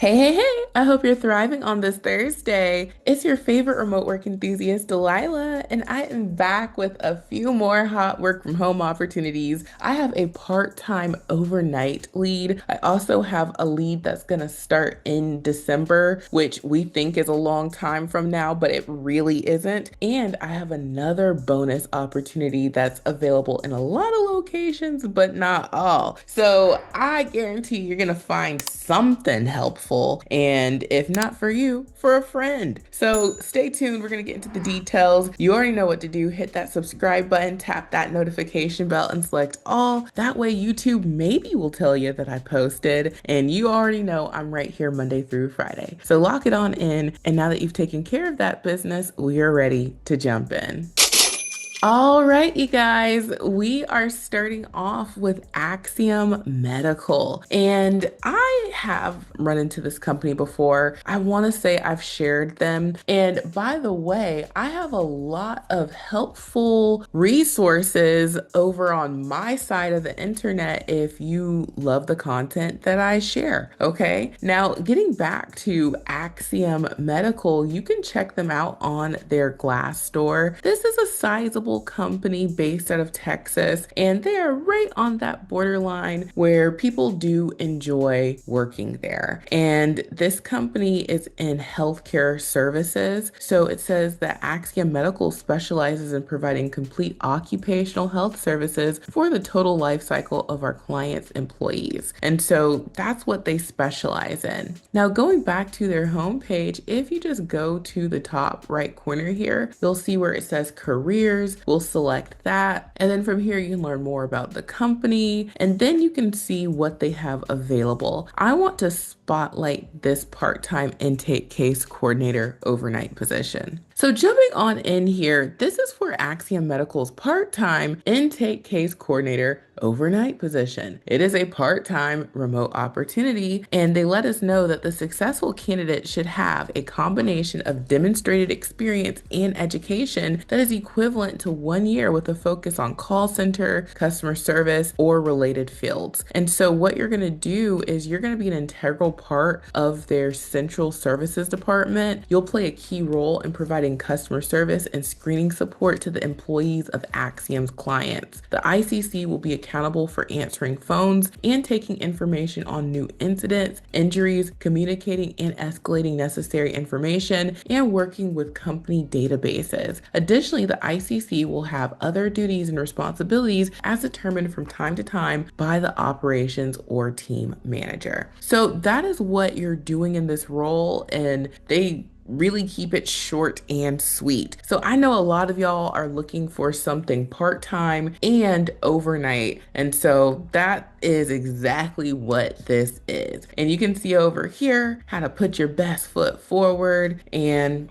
Hey, hey, hey! I hope you're thriving on this Thursday. It's your favorite remote work enthusiast, Delilah, and I am back with a few more hot work from home opportunities. I have a part-time overnight lead. I also have a lead that's going to start in December, which we think is a long time from now, but it really isn't. And I have another bonus opportunity that's available in a lot of locations, but not all. So I guarantee you're going to find something helpful. And if not for you, for a friend. So stay tuned. We're going to get into the details. You already know what to do. Hit that subscribe button, tap that notification bell, and select all. That way, YouTube maybe will tell you that I posted. And you already know I'm right here Monday through Friday. So lock it on in. And now that you've taken care of that business, we are ready to jump in. All right, you guys, we are starting off with Axiom Medical. And I have run into this company before. I want to say I've shared them. And by the way, I have a lot of helpful resources over on my side of the internet if you love the content that I share. Okay. Now, getting back to Axiom Medical, you can check them out on their Glassdoor. This is a sizable company based out of Texas, and they are right on that borderline where people do enjoy working there. And this company is in healthcare services. So it says that Axiom Medical specializes in providing complete occupational health services for the total life cycle of our clients' employees. And so that's what they specialize in. Now, going back to their homepage, if you just go to the top right corner here, you'll see where it says careers. We'll select that. And then from here, you can learn more about the company, and then you can see what they have available. I want to spotlight this part-time intake case coordinator overnight position. So jumping on in here, this is for Axiom Medical's part-time intake case coordinator overnight position. It is a part-time remote opportunity, and they let us know that the successful candidate should have a combination of demonstrated experience and education that is equivalent to 1 year with a focus on call center, customer service, or related fields. And so what you're going to do is you're going to be an integral part of their central services department. You'll play a key role in providing customer service and screening support to the employees of Axiom's clients. The ICC will be accountable for answering phones and taking information on new incidents, injuries, communicating and escalating necessary information, and working with company databases. Additionally, the ICC will have other duties and responsibilities as determined from time to time by the operations or team manager. So that is what you're doing in this role, and they really keep it short and sweet. So I know a lot of y'all are looking for something part-time and overnight. And so that is exactly what this is. And you can see over here how to put your best foot forward. And,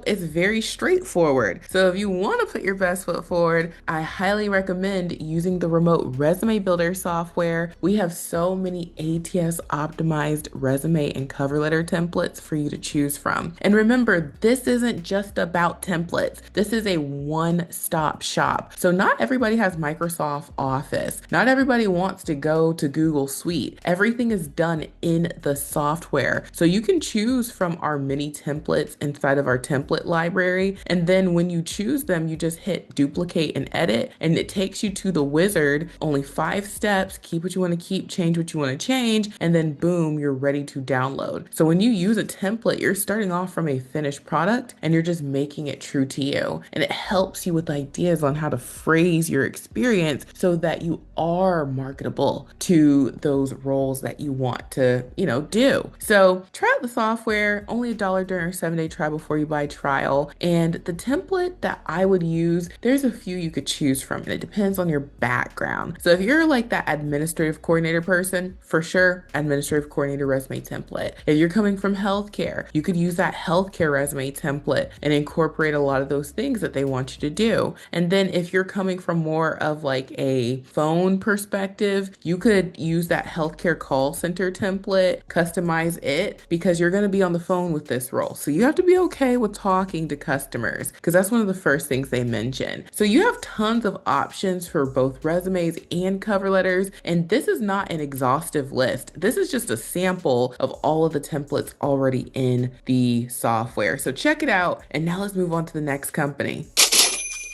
it's very straightforward. So if you want to put your best foot forward, I highly recommend using the remote resume builder software. We have so many ATS optimized resume and cover letter templates for you to choose from. And remember, this isn't just about templates. This is a one-stop shop. So not everybody has Microsoft Office. Not everybody wants to go to Google Suite. Everything is done in the software. So you can choose from our mini templates inside of our template library. And then when you choose them, you just hit duplicate and edit, and it takes you to the wizard. Only 5 steps. Keep what you want to keep, change what you want to change, and then boom, you're ready to download. So when you use a template, you're starting off from a finished product and you're just making it true to you. And it helps you with ideas on how to phrase your experience so that you are marketable to those roles that you want to, do. So try out the software, only $1 during our 7-day try before you buy trial. And the template that I would use, there's a few you could choose from, and it depends on your background. So if you're like that administrative coordinator person, for sure, administrative coordinator resume template. If you're coming from healthcare, you could use that healthcare resume template and incorporate a lot of those things that they want you to do. And then if you're coming from more of like a phone perspective, You could use that healthcare call center template, customize it because you're going to be on the phone with this role. So you have to be okay with talking to customers because that's one of the first things they mention. So you have tons of options for both resumes and cover letters. And this is not an exhaustive list. This is just a sample of all of the templates already in the software. So check it out. And now let's move on to the next company.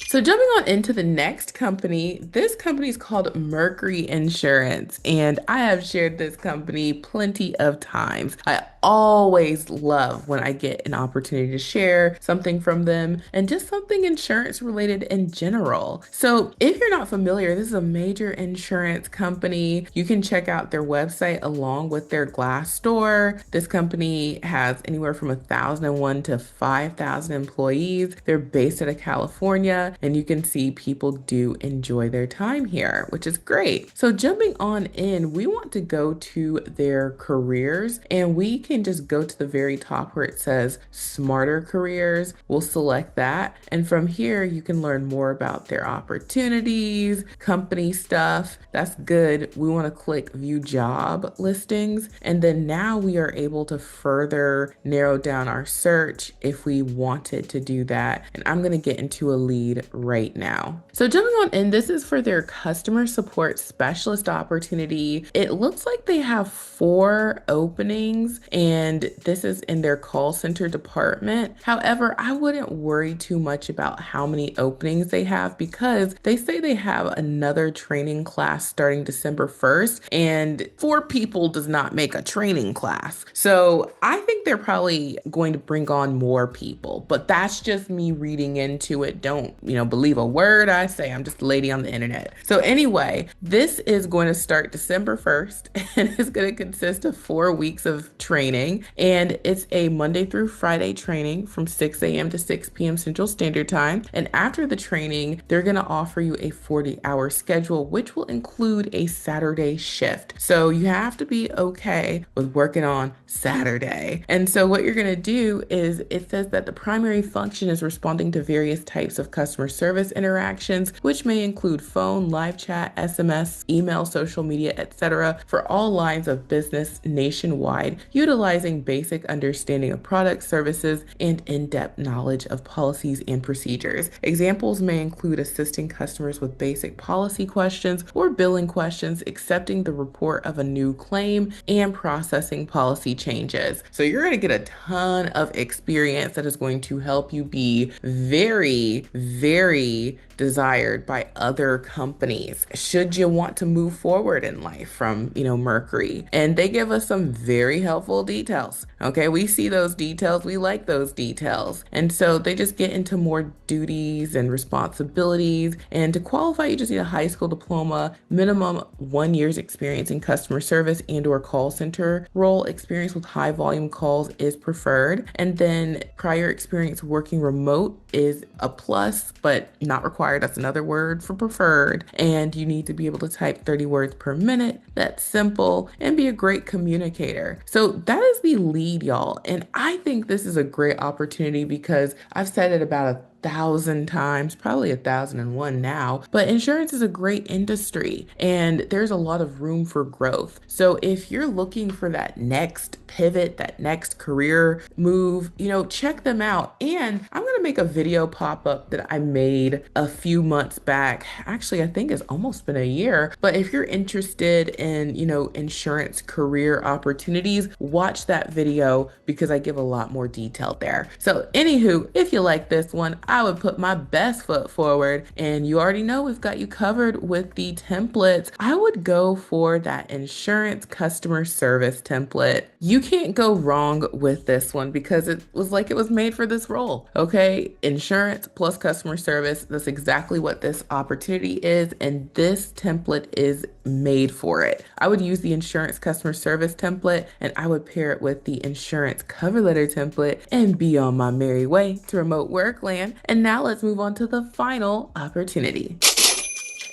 So jumping on into the next company, this company is called Mercury Insurance, and I have shared this company plenty of times. I always love when I get an opportunity to share something from them and just something insurance related in general. So if you're not familiar, this is a major insurance company. You can check out their website along with their Glassdoor. This company has anywhere from 1,001 to 5,000 employees. They're based out of California, and you can see people do enjoy their time here, which is great. So jumping on in, we want to go to their careers, and we can just go to the very top where it says Smarter Careers. We'll select that. And from here, you can learn more about their opportunities, company stuff. That's good. We want to click View Job Listings. And then now we are able to further narrow down our search if we wanted to do that. And I'm going to get into a lead right now. So jumping on in, this is for their customer support specialist opportunity. It looks like they have 4 openings, and this is in their call center department. However, I wouldn't worry too much about how many openings they have because they say they have another training class starting December 1st, and 4 people does not make a training class. So I think they're probably going to bring on more people, but that's just me reading into it. Don't, believe a word I say. I'm just a lady on the internet. So anyway, this is going to start December 1st and it's going to consist of 4 weeks of training, and it's a Monday through Friday training from 6 a.m. to 6 p.m. Central Standard Time. And after the training, they're going to offer you a 40-hour schedule, which will include a Saturday shift. So you have to be okay with working on Saturday. And so what you're going to do is it says that the primary function is responding to various types of customer service interactions, which may include phone, live chat, SMS, email, social media, etc., for all lines of business nationwide, utilizing basic understanding of products, services, and in-depth knowledge of policies and procedures. Examples may include assisting customers with basic policy questions or billing questions, accepting the report of a new claim, and processing policy changes. So you're going to get a ton of experience that is going to help you be very, very desired by other companies should you want to move forward in life from, Mercury. And they give us some very helpful details. Okay, we see those details, we like those details. And so they just get into more duties and responsibilities. And to qualify, you just need a high school diploma, minimum 1 year's experience in customer service and or call center role. Experience with high volume calls is preferred. And then prior experience working remote is a plus, but not required. That's another word for preferred. And you need to be able to type 30 words per minute. That's simple, and be a great communicator. So that is the lead, y'all. And I think this is a great opportunity because I've said it about 1,000 times, probably 1,001 now, but insurance is a great industry and there's a lot of room for growth. So if you're looking for that next pivot, that next career move, check them out. And I'm going to make a video pop up that I made a few months back. Actually, I think it's almost been a year, but if you're interested in, insurance career opportunities, watch that video because I give a lot more detail there. So anywho, if you like this one, I would put my best foot forward, and you already know we've got you covered with the templates. I would go for that insurance customer service template. You can't go wrong with this one because it was like it was made for this role. Okay, insurance plus customer service. That's exactly what this opportunity is, and this template is made for it. I would use the insurance customer service template, and I would pair it with the insurance cover letter template and be on my merry way to remote work land. And now let's move on to the final opportunity.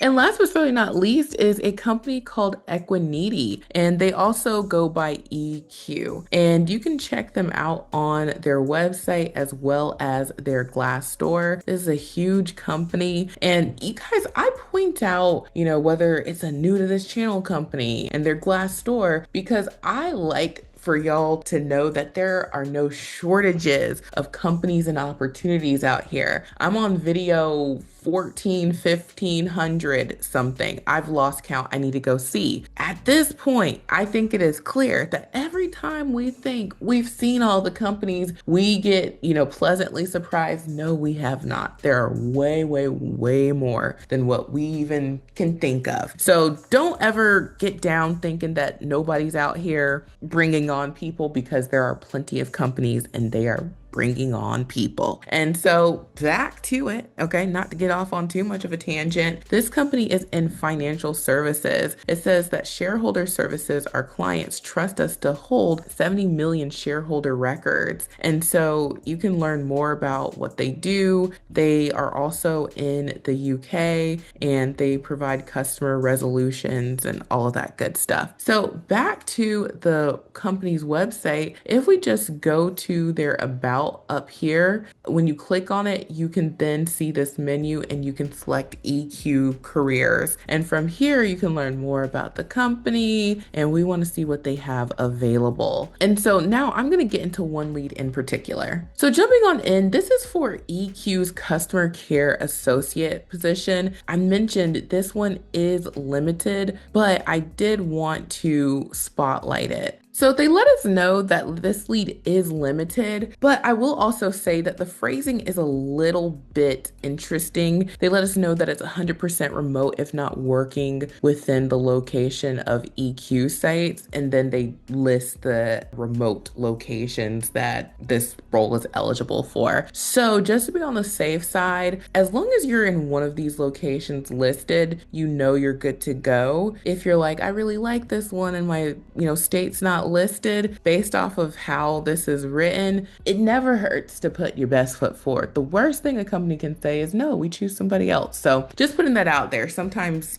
And last but certainly not least is a company called Equiniti, and they also go by EQ. And you can check them out on their website as well as their Glassdoor. This is a huge company. And you guys, I point out, whether it's a new to this channel company and their Glassdoor, because I like for y'all to know that there are no shortages of companies and opportunities out here. I'm on video 14, 1500 something. I've lost count. I need to go see. At this point, I think it is clear that every time we think we've seen all the companies, we get, pleasantly surprised. No, we have not. There are way, way, way more than what we even can think of. So don't ever get down thinking that nobody's out here bringing on people, because there are plenty of companies and they are bringing on people. And so back to it, okay, not to get off on too much of a tangent. This company is in financial services. It says that shareholder services, our clients trust us to hold 70 million shareholder records. And so you can learn more about what they do. They are also in the UK and they provide customer resolutions and all of that good stuff. So back to the company's website, if we just go to their about up here, when you click on it, you can then see this menu and you can select EQ careers. And from here, you can learn more about the company and we want to see what they have available. And so now I'm going to get into one lead in particular. So jumping on in, this is for EQ's customer care associate position. I mentioned this one is limited, but I did want to spotlight it. So they let us know that this lead is limited, but I will also say that the phrasing is a little bit interesting. They let us know that it's 100% remote if not working within the location of EQ sites, and then they list the remote locations that this role is eligible for. So just to be on the safe side, as long as you're in one of these locations listed, you're good to go. If you're like, I really like this one and my, state's not listed, based off of how this is written, it never hurts to put your best foot forward. The worst thing a company can say is, no, we choose somebody else. So just putting that out there. Sometimes,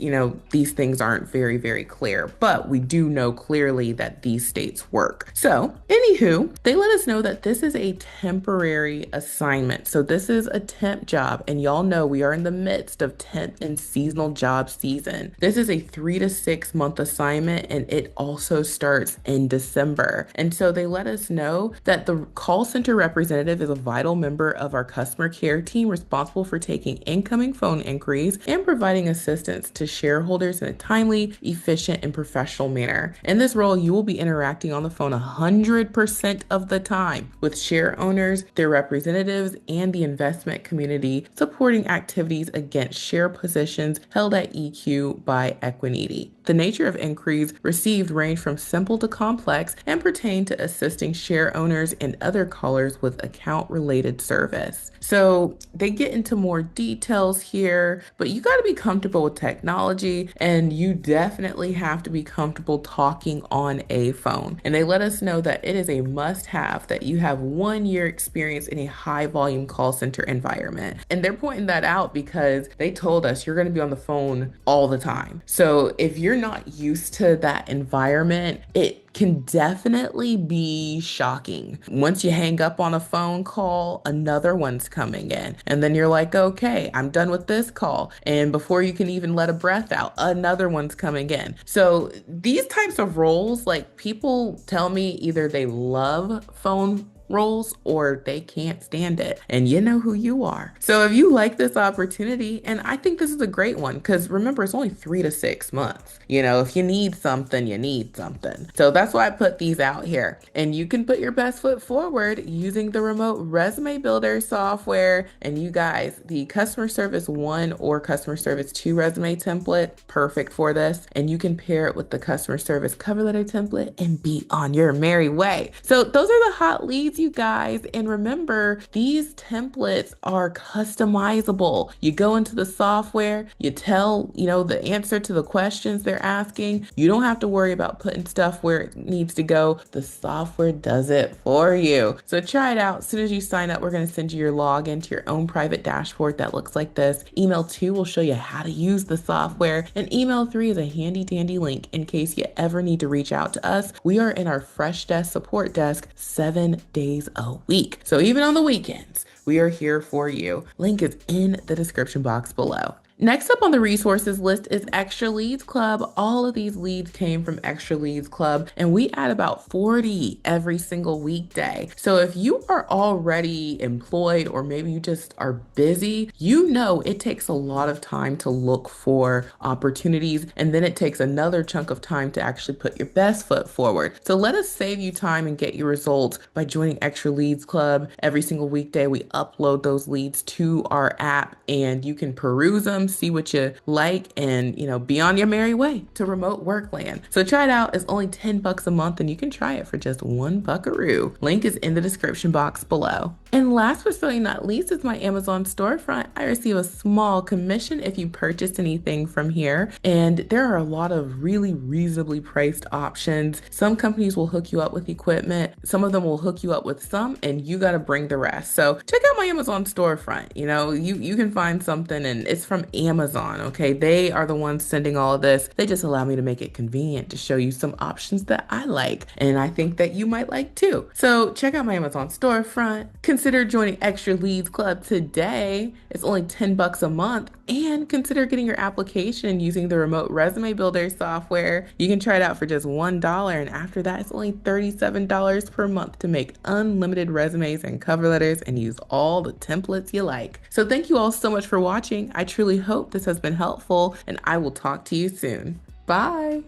these things aren't very, very clear, but we do know clearly that these states work. So anywho, they let us know that this is a temporary assignment. So this is a temp job, and y'all know we are in the midst of temp and seasonal job season. This is a 3 to 6 month assignment, and it also starts in December. And so they let us know that the call center representative is a vital member of our customer care team responsible for taking incoming phone inquiries and providing assistance to shareholders in a timely, efficient, and professional manner. In this role, you will be interacting on the phone 100% of the time with share owners, their representatives, and the investment community, supporting activities against share positions held at EQ by Equiniti. The nature of inquiries received range from simple to complex and pertain to assisting share owners and other callers with account-related service. So they get into more details here, but you got to be comfortable with technology, and you definitely have to be comfortable talking on a phone. And they let us know that it is a must-have that you have 1 year experience in a high-volume call center environment. And they're pointing that out because they told us you're going to be on the phone all the time. So if you're not used to that environment, it can definitely be shocking. Once you hang up on a phone call, another one's coming in. And then you're like, okay, I'm done with this call. And before you can even let a breath out, another one's coming in. So these types of roles, like, people tell me either they love phone roles or they can't stand it, and you know who you are. So if you like this opportunity, and I think this is a great one, because remember, it's only 3 to 6 months. If you need something, you need something. So that's why I put these out here, and you can put your best foot forward using the remote resume builder software. And you guys, the customer service 1 or customer service 2 resume template, perfect for this. And you can pair it with the customer service cover letter template and be on your merry way. So those are the hot leads leads, you guys. And remember, these templates are customizable. You go into the software, you tell, the answer to the questions they're asking. You don't have to worry about putting stuff where it needs to go. The software does it for you. So try it out. As soon as you sign up, we're going to send you your login to your own private dashboard that looks like this. Email 2 will show you how to use the software, and email 3 is a handy dandy link in case you ever need to reach out to us. We are in our Fresh Desk support desk 7 days a week. So even on the weekends, we are here for you. Link is in the description box below. Next up on the resources list is Extra Leads Club. All of these leads came from Extra Leads Club, and we add about 40 every single weekday. So if you are already employed or maybe you just are busy, it takes a lot of time to look for opportunities, and then it takes another chunk of time to actually put your best foot forward. So let us save you time and get your results by joining Extra Leads Club. Every single weekday, we upload those leads to our app, and you can peruse them, see what you like, and be on your merry way to remote work land. So try it out. It's only $10 a month, and you can try it for just $1 buckaroo. Link is in the description box below. And last but certainly not least is my Amazon storefront. I receive a small commission if you purchase anything from here, and there are a lot of really reasonably priced options. Some companies will hook you up with equipment, some of them will hook you up with some, and you got to bring the rest. So check out my Amazon storefront. You can find something, and it's from Amazon, okay? They are the ones sending all of this. They just allow me to make it convenient to show you some options that I like, and I think that you might like too. So check out my Amazon storefront. Consider joining Extra Leads Club today. It's only $10 a month, and consider getting your application using the remote resume builder software. You can try it out for just $1, and after that, it's only $37 per month to make unlimited resumes and cover letters and use all the templates you like. So thank you all so much for watching. I truly hope this has been helpful, and I will talk to you soon. Bye.